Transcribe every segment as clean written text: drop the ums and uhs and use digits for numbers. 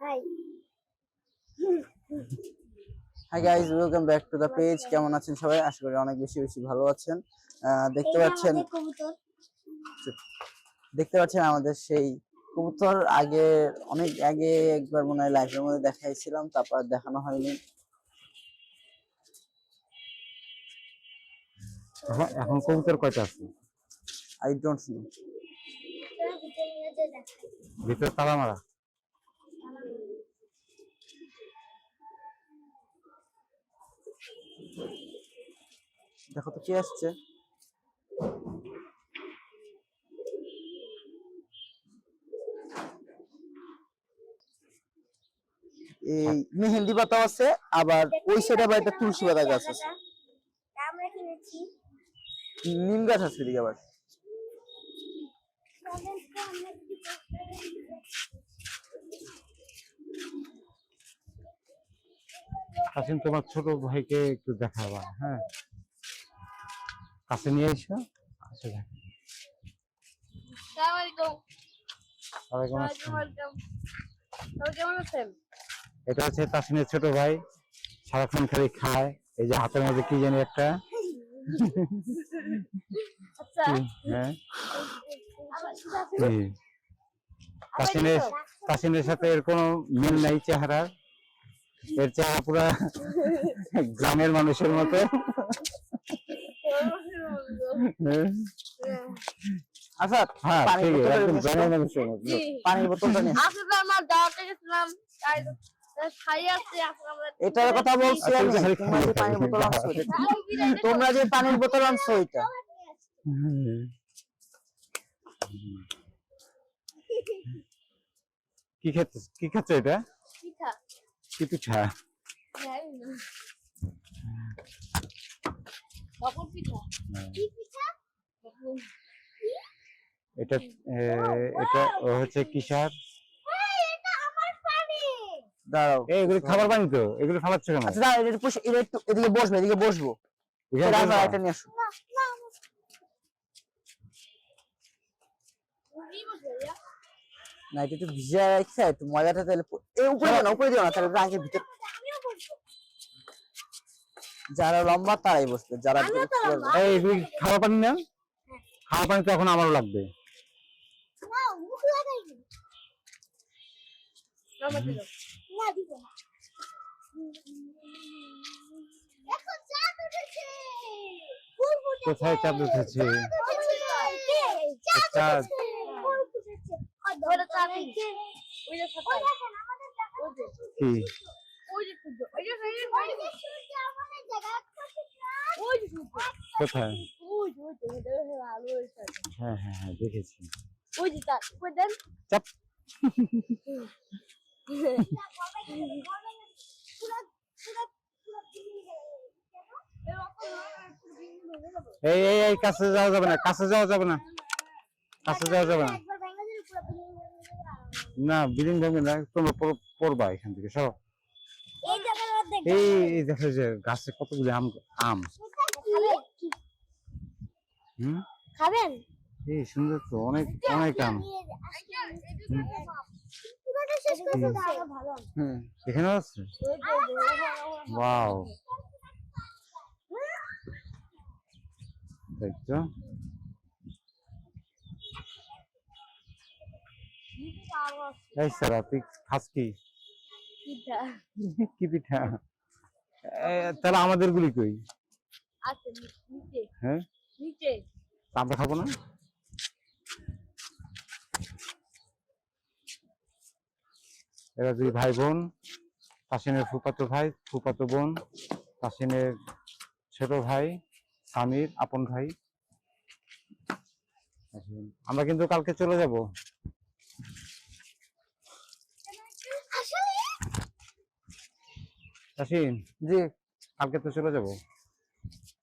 High hi guys, welcome back to the page. কেমন আছেন সবাই? আশা করি অনেক বেশি বেশি ভালো আছেন। দেখতে পাচ্ছেন আমাদের সেই কবুতর অনেক আগে একবার মনে হয় লাইভের মধ্যে দেখাইছিলাম, তারপর দেখানো হয়নি। এখন কবুতর কয়টা আছে? I don't know. ভিতরে তালা মারা। দেখো তো কি আসছে। এই মেহেন্দি পাতা আছে, আবার ওই সাইডে আবার একটা তুলসী পাতা গাছ আছে। আমরা কিনেছি নিম গাছ আছে এদিকে আবার। কাসিম, তোমার ছোট ভাইকে একটু দেখাবা। হ্যাঁ, কাছে নিয়ে এসো। আচ্ছা, এটা হচ্ছে তাসিনের ছোট ভাই, সারাক্ষণ খালি খায়। এই যে হাতের মধ্যে কি জানি একটা। হ্যাঁ, তাসিনের সাথে এর কোনো মিল নাই চেহারার। এর চেহারা পুরা গ্রামের মানুষের মতো। আচ্ছা, হ্যাঁ, ঠিক আছে, একদম গ্রামের মানুষের মতো। পানির বোতলটা নিয়ে আসলে আমার দাওয়াতে গেছিলাম, এটার কথা বলছি আমি। তোমরা যে পানির বোতল আনছো ওইটা। কি খাচ্ছ এটা? কি পিঠা? এটা হচ্ছে কিসার। দাঁড়াও, এগুলি খাবার পানি তো, এগুলি ফালাচ্ছ কেন? আচ্ছা দাঁড়াও, এদিকে বসবো। এটা নিয়ে আসো। না, এটা একটু ভিজা রাখছে, একটু ময়দাটা তাহলে উপরে দিও না তাহলে আগে ভিতর। যারা লম্বা তারাই বসবে, যারা এইগুলি খাবার পানি না? খাবার পানি তো এখন আমারও লাগবে। কোথায় চাঁদ উঠেছে? চাঁদ কি? কোথায়? হ্যাঁ হ্যাঁ হ্যাঁ, দেখেছি। চাপ। এই কাছে যাওয়া যাবে না। না, বিল্ডিং ভাঙবে না, তোমরা পড়বা এখান থেকে সব। এই দেখো যে গাছে কতগুলি আম। খাবেন? এই সুন্দর তো, অনেক আম। এখানে আছে। ওয়াও, দেখছো? এই সারা, তুই খাস কি? কি পিঠা? তাহলে আমাদের গুলি কই? হ্যাঁ, আমরা খাবো না? এরা দুই ভাই বোন, তাসিনের ফুফাতো ভাই, ফুফাতো বোন, তাসিনের ছোট ভাই, স্বামীর আপন ভাই। আমরা কিন্তু কালকে চলে যাব। তাসিন জি, কালকে তো চলে যাব।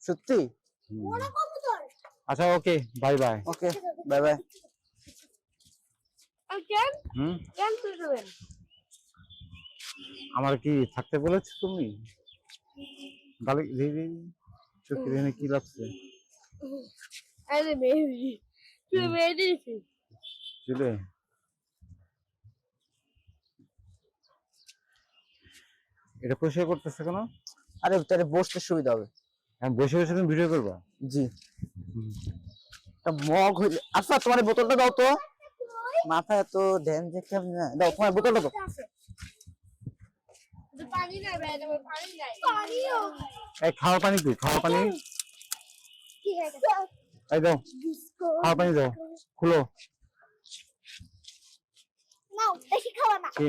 সত্যি? আচ্ছা, ওকে, বাই বাই। ওকে, বাই বাই। আমার কি থাকতে বলেছো তুমি? চোখে কি লাগছে? চুলে এটা পরিষ্কার করতেছে কেন? আরে তাহলে বসতে সুবিধা হবে। আমি বসে বসে তুমি ভিডিও করবা? জি। একটা মগ হইলে আচ্ছা তোমার এই বোতলটা দাও তো, মাথায় এত ধ্যান যে কেমন না, দাও তোমার বোতলটা দাও। পানি নাই ভাই, আমার পানি নাই। এই খাওয়া পানি কই? খাওয়া পানি ঠিক আছে। এই দাও, খাওয়া পানি দাও, খুলো। নাও, বেশি খাওয়া না। কি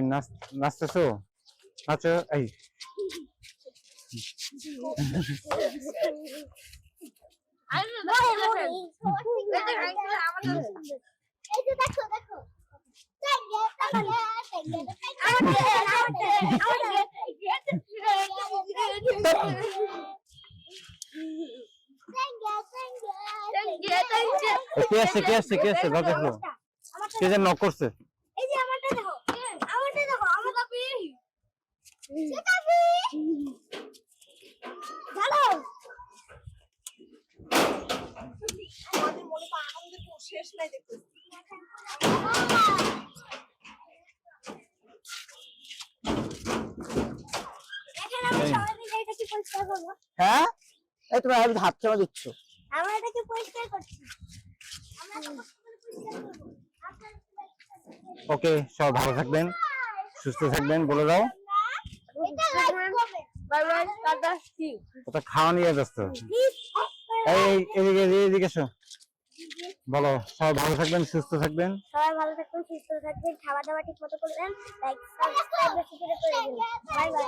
নাচতেছো? নাচো। এই আরে দেখো দেখো। এই যে দেখো দেখো। কে আছে কে আছে কে আছে? দরজা খুলো। কে যেন নক করছে? এই যে আমারটা দেখো, আমারটা দেখো, আমার কাপি। সে কাপি। ভালো। আমাদের মনে তো আনন্দের কোনো শেষ নাই দেখতে। এখন আমি সবাই মিলে এটা কি পরিষ্কার করব? হ্যাঁ এই তুমি হাত চালা দিচ্ছ। আমরা এটাকে পরিষ্কার করছি। আমরা এটা পরিষ্কার করব। ওকে, সব ভালো থাকবেন, সুস্থ থাকবেন, বলে দাও। এটা লাইক করবে। Bye bye, tata, see you. ওটা খাওয়া নিয়ে ব্যস্ত। এই এদিকে এদিকে এসো, বলো। সবাই ভালো থাকবেন, সুস্থ থাকবেন। সবাই ভালো থাকবেন, সুস্থ থাকবেন, খাওয়া দাওয়া ঠিক মতো করবেন, লাইক সাবস্ক্রাইব বেশি করে করে দিন। Bye bye.